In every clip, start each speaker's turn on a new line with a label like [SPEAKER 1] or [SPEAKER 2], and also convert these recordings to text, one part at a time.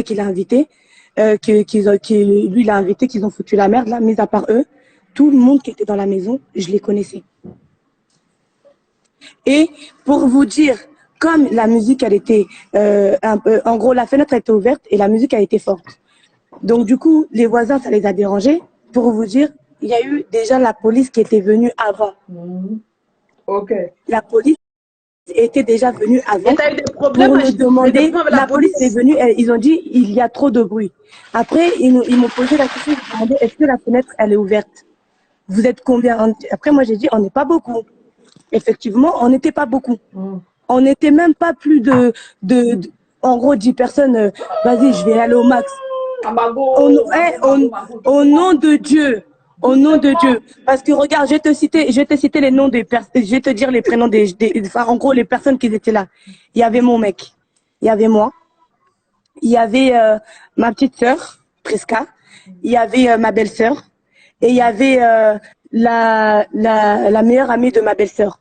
[SPEAKER 1] qu'il a invité, lui il a invité, qu'ils ont foutu la merde là, mis à part eux, tout le monde qui était dans la maison, je les connaissais. Et pour vous dire, comme la musique elle était en gros la fenêtre était ouverte et la musique a été forte. Donc du coup, les voisins ça les a dérangés. Pour vous dire, il y a eu déjà la police qui était venue avant.
[SPEAKER 2] Ok.
[SPEAKER 1] La police était déjà venue avant
[SPEAKER 2] Et t'as eu des problèmes,
[SPEAKER 1] pour nous demander.
[SPEAKER 2] avec
[SPEAKER 1] La police est venue, ils ont dit il y a trop de bruit. Après, ils m'ont posé la question, ils m'ont demandé est-ce que la fenêtre elle est ouverte? Vous êtes combien? Après, moi j'ai dit on n'est pas beaucoup. Effectivement, on n'était pas beaucoup. On n'était même pas plus en gros 10 personnes. Vas-y, je vais aller au max. Au nom de Dieu. Au nom de Dieu. Parce que regarde, je vais te citer les noms des personnes, je vais te dire les prénoms enfin, en gros, les personnes qui étaient là. Il y avait mon mec. Il y avait moi. Il y avait ma petite sœur, Prisca. Il y avait ma belle-sœur. Et il y avait la meilleure amie de ma belle-sœur.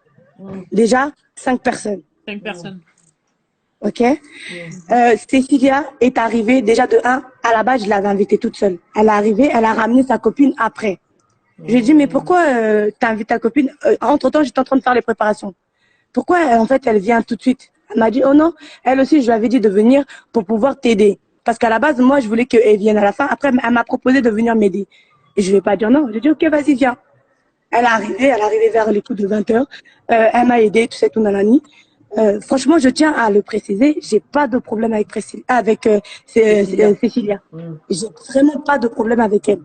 [SPEAKER 1] Déjà, 5 personnes.
[SPEAKER 3] 5 personnes.
[SPEAKER 1] Ok. Cécilia est arrivée déjà de 1. À la base, je l'avais invitée toute seule. Elle est arrivée, elle a ramené sa copine après. J'ai dit mais pourquoi t'as invité ta copine? Entre temps, j'étais en train de faire les préparations. Pourquoi en fait elle vient tout de suite? Elle m'a dit oh non, elle aussi je lui avais dit de venir pour pouvoir t'aider. Parce qu'à la base, moi je voulais qu'elle vienne à la fin. Après, elle m'a proposé de venir m'aider. Et je vais pas dire non. J'ai dit ok, vas-y viens. Elle est arrivée vers les coups de 20h. Elle m'a aidé, tout ça, tout nanani. Franchement, je tiens à le préciser, j'ai pas de problème avec Cécilia. J'ai vraiment pas de problème avec elle.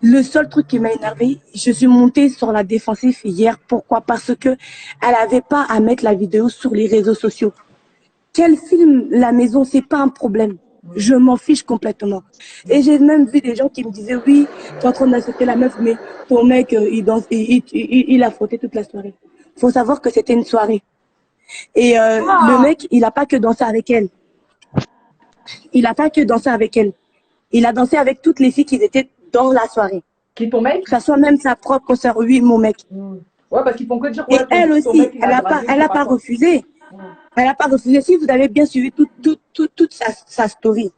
[SPEAKER 1] Le seul truc qui m'a énervé, je suis montée sur la défensive hier. Pourquoi? Parce que elle avait pas à mettre la vidéo sur les réseaux sociaux. Qu'elle filme la maison, c'est pas un problème. Je m'en fiche complètement. Et j'ai même vu des gens qui me disaient oui, tu es en train d'insulter la meuf, mais ton mec, il danse, il a frotté toute la soirée. Faut savoir que c'était une soirée. Et le mec, il a pas que dansé avec elle. Il a pas que dansé avec elle. Il a dansé avec toutes les filles qui étaient dans la soirée.
[SPEAKER 2] Qui ton mec?
[SPEAKER 1] Que ça soit même sa propre sœur. Oui, mon mec.
[SPEAKER 2] Ouais, parce qu'ils font que dire
[SPEAKER 1] Et
[SPEAKER 2] ouais,
[SPEAKER 1] elle
[SPEAKER 2] ton
[SPEAKER 1] aussi,
[SPEAKER 2] mec,
[SPEAKER 1] elle a pas refusé. Elle a pas refusé. Si vous avez bien suivi toute sa story,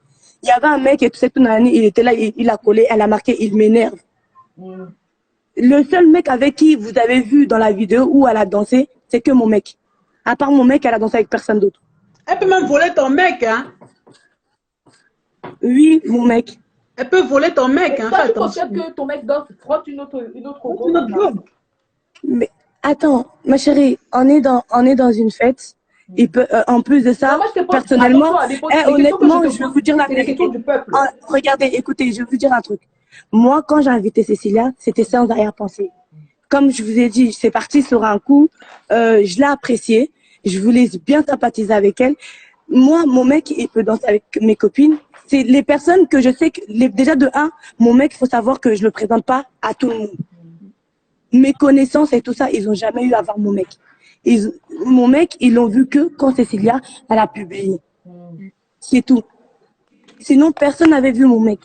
[SPEAKER 1] il y avait un mec et tout cette année, il était là, il a collé, elle a marqué, il m'énerve. Le seul mec avec qui vous avez vu dans la vidéo où elle a dansé, c'est que mon mec. À part mon mec, elle a dansé avec personne d'autre.
[SPEAKER 4] Elle peut même voler ton mec, hein.
[SPEAKER 1] Oui, mon mec.
[SPEAKER 4] Elle peut voler ton mec, hein.
[SPEAKER 2] Toi, tu considères que ton mec danse, frotte une autre go.
[SPEAKER 1] Mais attends, ma chérie, on est dans une fête. Il peut, en plus de ça, personnellement, honnêtement, je vais vous dire la vérité. Regardez, écoutez, je vais vous dire un truc. Moi, quand j'ai invité Cécilia, c'était sans arrière-pensée. Comme je vous ai dit, c'est parti sur un coup. Je l'ai appréciée. Je voulais bien sympathiser avec elle. Moi, mon mec, il peut danser avec mes copines. C'est les personnes que je sais que, déjà de 1, mon mec, il faut savoir que je le présente pas à tout le monde. Mes connaissances et tout ça, ils ont jamais eu à voir mon mec. Mon mec, ils l'ont vu que quand Cécilia, elle a publié. C'est tout. Sinon, personne n'avait vu mon mec.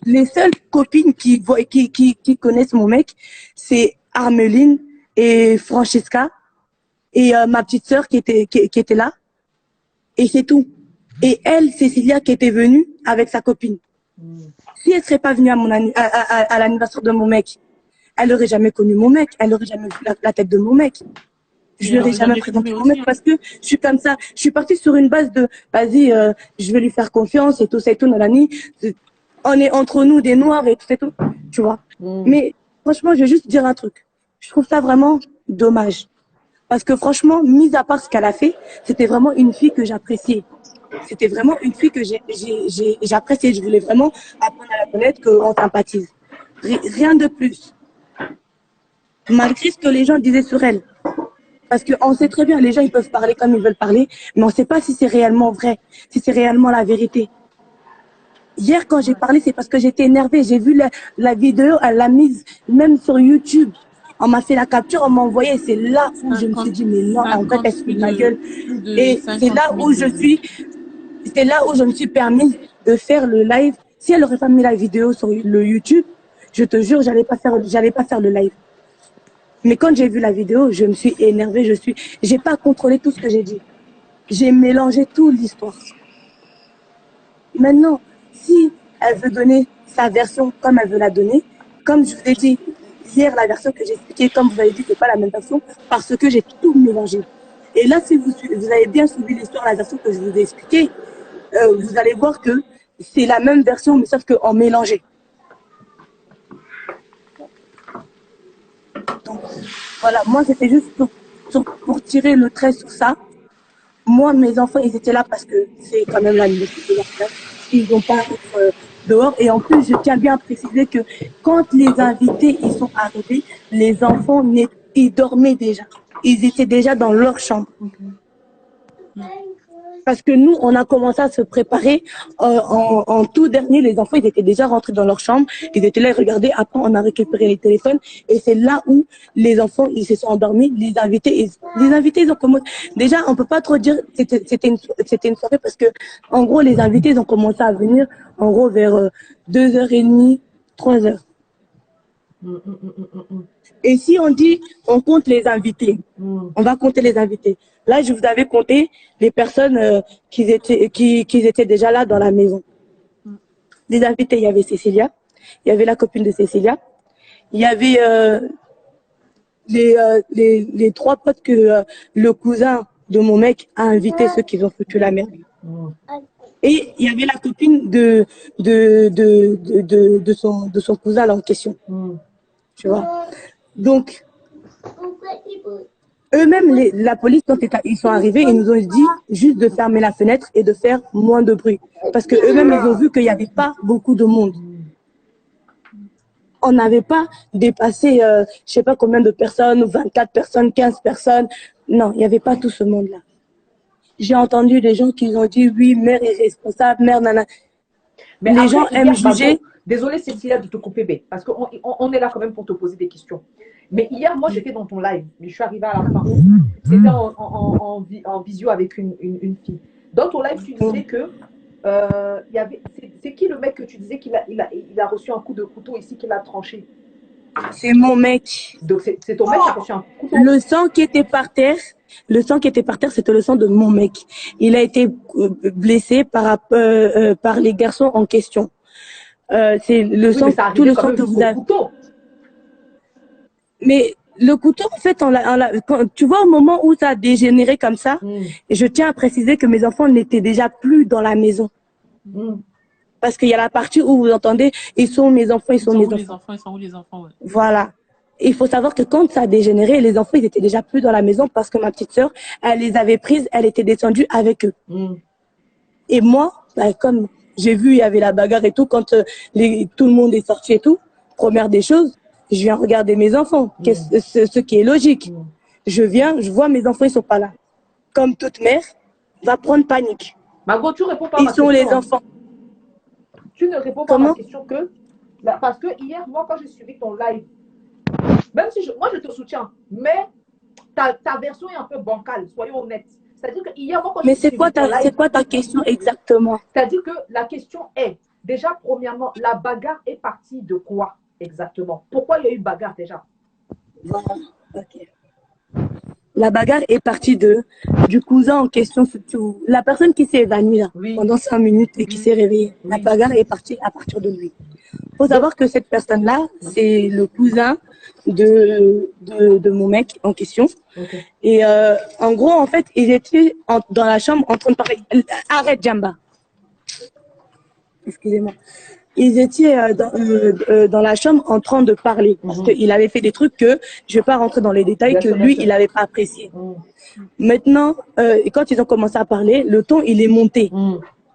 [SPEAKER 1] Les seules copines qui connaissent mon mec, c'est Armeline et Francesca et ma petite sœur qui était là. Et c'est tout. Et elle, Cécilia, qui était venue avec sa copine. Si elle serait pas venue à l'anniversaire de mon mec, elle aurait jamais connu mon mec, elle aurait jamais vu la tête de mon mec. Je lui aurais jamais présenté mon mec parce que je suis comme ça. Je suis partie sur une base de, vas-y, je vais lui faire confiance et tout ça et tout, nanani. On est entre nous des noirs et tout et tout, tu vois. Mais franchement, je vais juste dire un truc. Je trouve ça vraiment dommage. Parce que franchement, mis à part ce qu'elle a fait, c'était vraiment une fille que j'appréciais. C'était vraiment une fille que j'appréciais. Je voulais vraiment apprendre à la connaître, qu'on sympathise. Rien de plus. Malgré ce que les gens disaient sur elle. Parce qu'on sait très bien, les gens ils peuvent parler comme ils veulent parler, mais on ne sait pas si c'est réellement vrai, si c'est réellement la vérité. Hier, quand j'ai parlé, c'est parce que j'étais énervée. J'ai vu la vidéo, elle l'a mise même sur YouTube. On m'a fait la capture, on m'a envoyé. C'est là où je me suis dit, mais non, en fait, elle se fout de ma gueule. Et c'est là où c'est là où je me suis permise de faire le live. Si elle n'aurait pas mis la vidéo sur le YouTube, je te jure, j'allais pas faire le live. Mais quand j'ai vu la vidéo, je me suis énervée. J'ai pas contrôlé tout ce que j'ai dit. J'ai mélangé toute l'histoire. Maintenant, si elle veut donner sa version comme elle veut la donner, comme je vous ai dit hier, la version que j'ai expliquée, comme vous avez dit, c'est pas la même version parce que j'ai tout mélangé. Et là, si vous avez bien suivi l'histoire, la version que je vous ai expliquée, vous allez voir que c'est la même version, mais sauf qu'en mélangé. Donc, voilà, moi, c'était juste pour tirer le trait sur ça. Moi, mes enfants, ils étaient là parce que c'est quand même l'anniversaire de leur frère. Ils n'ont pas à être dehors. Et en plus, je tiens bien à préciser que quand les invités ils sont arrivés, les enfants, ils dormaient déjà. Ils étaient déjà dans leur chambre. Parce que nous, on a commencé à se préparer en tout dernier. Les enfants, ils étaient déjà rentrés dans leur chambre. Ils étaient là, ils regardaient. Après, on a récupéré les téléphones. Et c'est là où les enfants, ils se sont endormis. Les invités, ils ont commencé. Déjà, on peut pas trop dire c'était une soirée parce que, en gros, les invités, ils ont commencé à venir, en gros, vers 2h30, 3h. Et si on dit, on compte les invités, on va compter les invités. Là, je vous avais compté les personnes qui étaient déjà là dans la maison. Les invités, il y avait Cécilia, il y avait la copine de Cécilia, il y avait les trois potes que le cousin de mon mec a invité, ceux qui ont foutu la merde. Et il y avait la copine de son cousin là en question. Tu vois. Donc, eux-mêmes, la police, quand ils sont arrivés, ils nous ont dit juste de fermer la fenêtre et de faire moins de bruit. Parce que eux-mêmes, ils ont vu qu'il n'y avait pas beaucoup de monde. On n'avait pas dépassé, je sais pas combien de personnes, 24 personnes, 15 personnes. Non, il n'y avait pas tout ce monde-là. J'ai entendu des gens qui ont dit, oui, mère est responsable, mère nana.
[SPEAKER 2] Mais
[SPEAKER 1] les
[SPEAKER 2] après,
[SPEAKER 1] gens aiment juger.
[SPEAKER 2] Désolée, Cécilia, de te couper, B, parce qu'on est là quand même pour te poser des questions. Mais hier, moi, j'étais dans ton live, mais je suis arrivée à la fin. C'était en visio avec une fille. Dans ton live, tu disais que c'est qui le mec que tu disais qu'il a reçu un coup de couteau ici, qu'il a tranché?
[SPEAKER 1] C'est mon mec.
[SPEAKER 2] Donc, c'est ton mec qui a reçu un couteau.
[SPEAKER 1] Le sang qui était par terre, c'était le sang de mon mec. Il a été blessé par les garçons en question. C'est le sang, tout le sang que vous avez. Mais le couteau, en fait, tu vois, au moment où ça a dégénéré comme ça, je tiens à préciser que mes enfants n'étaient déjà plus dans la maison. Parce qu'il y a la partie où vous entendez, ils sont mes enfants, ils sont mes enfants.
[SPEAKER 3] Ils sont où les enfants, ouais.
[SPEAKER 1] Voilà. Il faut savoir que quand ça a dégénéré, les enfants, ils étaient déjà plus dans la maison parce que ma petite sœur, elle les avait prises, elle était descendue avec eux. Et moi, bah, comme j'ai vu, il y avait la bagarre et tout, quand tout le monde est sorti et tout, première des choses, je viens regarder mes enfants, ce qui est logique. Je viens, je vois mes enfants, ils sont pas là. Comme toute mère, va prendre panique.
[SPEAKER 2] Margot, tu réponds pas à ma
[SPEAKER 1] question. Ils sont les enfants.
[SPEAKER 2] Tu ne réponds pas à ma question que... Parce que hier, moi, quand j'ai suivi ton live, même si moi, je te soutiens, mais ta version est un peu bancale, soyons honnêtes. C'est-à-dire que hier, moi, quand
[SPEAKER 1] mais c'est quoi ta question exactement?
[SPEAKER 2] C'est-à-dire que la question est, déjà, premièrement, la bagarre est partie de quoi exactement? Pourquoi il y a eu bagarre déjà?
[SPEAKER 1] Voilà, ok. La bagarre est partie du cousin en question, surtout la personne qui s'est évanouie là, pendant 5 minutes et qui s'est réveillée. La bagarre est partie à partir de lui. Il faut savoir que cette personne-là, c'est le cousin de mon mec en question. Et en gros, en fait, ils étaient dans la chambre en train de parler. Arrête, Djamba. Excusez-moi. Ils étaient dans la chambre en train de parler. Parce qu'il avait fait des trucs que je ne vais pas rentrer dans les détails, que lui, il n'avait pas apprécié. Maintenant, quand ils ont commencé à parler, le ton, il est monté.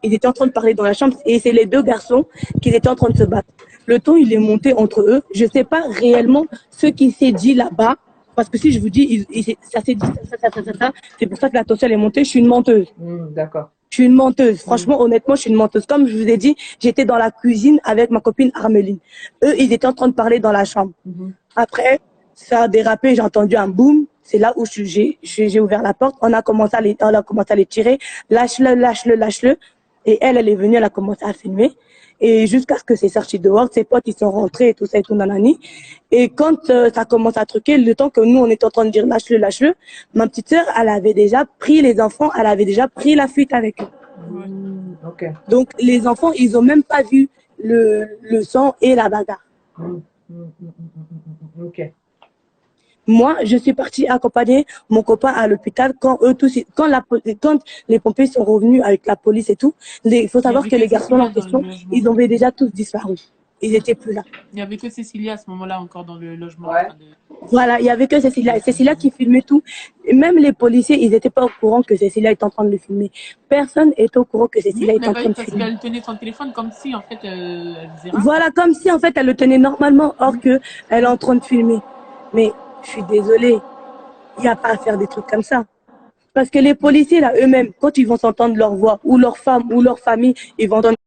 [SPEAKER 1] Ils étaient en train de parler dans la chambre et c'est les deux garçons qui étaient en train de se battre. Le ton, il est monté entre eux. Je ne sais pas réellement ce qui s'est dit là-bas. Parce que si je vous dis, ça s'est dit ça. C'est pour ça que la tension est montée. Je suis une menteuse.
[SPEAKER 2] D'accord.
[SPEAKER 1] Je suis une menteuse. Franchement, honnêtement, je suis une menteuse. Comme je vous ai dit, j'étais dans la cuisine avec ma copine Armeline. Eux, ils étaient en train de parler dans la chambre. Après, ça a dérapé. J'ai entendu un boum. C'est là où j'ai ouvert la porte. On a commencé à les tirer. Lâche-le. Et elle est venue, elle a commencé à filmer. Et jusqu'à ce que c'est sorti dehors, ses potes, ils sont rentrés et tout ça et tout nanani. Et quand ça commence à truquer, le temps que nous, on était en train de dire lâche-le, ma petite sœur, elle avait déjà pris les enfants, elle avait déjà pris la fuite avec eux.
[SPEAKER 3] Ouais.
[SPEAKER 2] Ok.
[SPEAKER 1] Donc, les enfants, ils ont même pas vu le sang et la bagarre.
[SPEAKER 2] Ok.
[SPEAKER 1] Moi, je suis partie accompagner mon copain à l'hôpital quand eux tous, quand les pompiers sont revenus avec la police et tout. Il faut
[SPEAKER 3] Il y
[SPEAKER 1] savoir
[SPEAKER 3] avait
[SPEAKER 1] que
[SPEAKER 3] que
[SPEAKER 1] les garçons en
[SPEAKER 3] Cécilia dans le
[SPEAKER 1] question,
[SPEAKER 3] logement.
[SPEAKER 1] ils avaient déjà tous disparu. Ils étaient plus là.
[SPEAKER 3] Il y avait que Cécilia à ce moment-là encore dans le logement en
[SPEAKER 2] Ouais.
[SPEAKER 3] train de.
[SPEAKER 1] Voilà, il y avait que Cécilia. Cécilia qui filmait tout. Et même les policiers, ils n'étaient pas au courant que Cécilia était en train de le filmer. Personne n'était au courant que
[SPEAKER 3] Oui,
[SPEAKER 1] Cécilia était en train de
[SPEAKER 3] parce
[SPEAKER 1] filmer.
[SPEAKER 3] qu'elle tenait son téléphone comme si en fait elle faisait rien.
[SPEAKER 1] Voilà, comme si en fait elle le tenait normalement, or que elle est en train de filmer. Mais je suis désolée, il n'y a pas à faire des trucs comme ça. Parce que les policiers là, eux-mêmes, quand ils vont s'entendre leur voix, ou leur femme, ou leur famille, ils vont entendre